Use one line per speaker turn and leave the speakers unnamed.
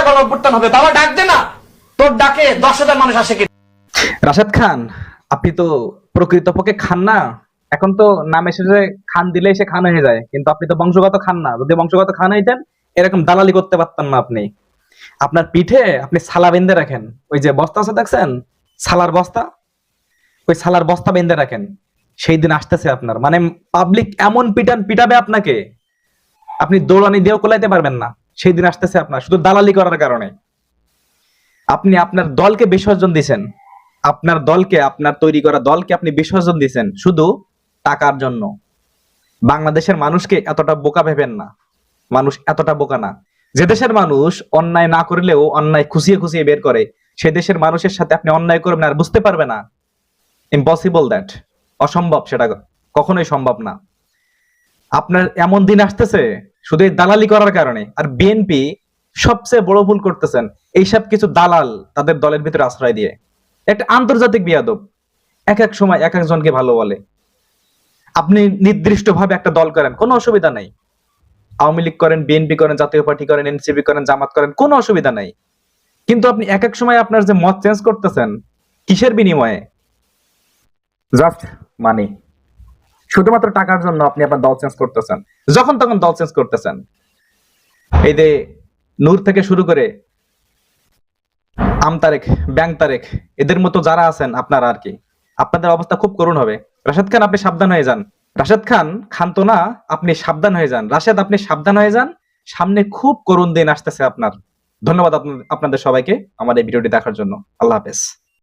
গণঅভ্যুত্থান হবে, বাবা ডাক দে না, তোর ডাকে 10,000 মানুষ আসে কি?
রাশেদ খান, আপনি তো প্রকৃতপক্ষে খান না। এখন তো নাম এসেছে খান, দিলেই সে খান হয়ে যায়, কিন্তু আপনি তো বংশগত খান না। যদি বংশগত খান হইতেন এরকম দালালি করতে পারতেন না আপনি। আপনার পিঠে আপনি সালা বেঁধে রাখেন, ওই যে বস্তা আছে দেখছেন, সালার বস্তা, ওই সালার বস্তা বেঁধে রাখেন। সেই দিন আসতেছে আপনার, মানে পাবলিক এমন পিটাবে আপনাকে, আপনি দৌড়ানি দিয়েও কোলাইতে পারবেন না। সেই দিন আসতেছে আপনার, শুধু দালালি করার কারণে। আপনি আপনার দলকে বিসর্জন দিছেন, আপনার দলকে, আপনার তৈরি করা দলকে আপনি বিসর্জন দিছেন শুধু টাকার জন্য। বাংলাদেশের মানুষকে এতটা বোকা ভেবেন না, মানুষ এতটা বোকা না। যে দেশের মানুষ অন্যায় না করলেও অন্যায় খুশিয়ে খুশিয়ে বের করে, সে দেশের মানুষের সাথে আপনি অন্যায় করবেন আর বুঝতে পারবে না, ইম্পসিবল দ্যাট, অসম্ভব, সেটা কখনোই সম্ভব না। আপনার এমন দিন আসতেছে শুধু এই দালালি করার কারণে। আর বিএনপি সবচেয়ে বড় ভুল করতেছেন, এইসব কিছু দালাল তাদের দলের ভিতরে আশ্রয় দিয়ে। একটা আন্তর্জাতিক বিয়াদব, এক এক সময় এক একজনকে ভালো বলে। আপনি নির্দিষ্ট ভাবে একটা দল করেন, কোনো অসুবিধা নাই। আওয়ামী লীগ করেন, বিএনপি করেন, জাতীয় পার্টি করেন, এনসিপি করেন, জামাত করেন, কোনো অসুবিধা নাই। কিন্তু আপনি এক এক সময় আপনার যে মত চেঞ্জ করতেছেন, কিসের বিনিময়ে? জাস্ট মানি, শুধুমাত্র টাকার জন্য আপনি আপনার দল চেঞ্জ করতেছেন, যখন তখন দল চেঞ্জ করতেছেন। এই যে নূর থেকে শুরু করে আমতারেক, ব্যাং তারেক, এদের মতো যারা আছেন আপনারা আর কি, আপনাদের অবস্থা খুব করুণ হবে। রাশেদ খান, আপনি সাবধান হয়ে যান। রাশেদ খান, খান তো না, আপনি সাবধান হয়ে যান। রাশেদ, আপনি সাবধান হয়ে যান, সামনে খুব করুণ দিন আসতেছে আপনার। ধন্যবাদ আপনাদের সবাইকে আমার এই ভিডিওটি দেখার জন্য। আল্লাহ হাফেজ।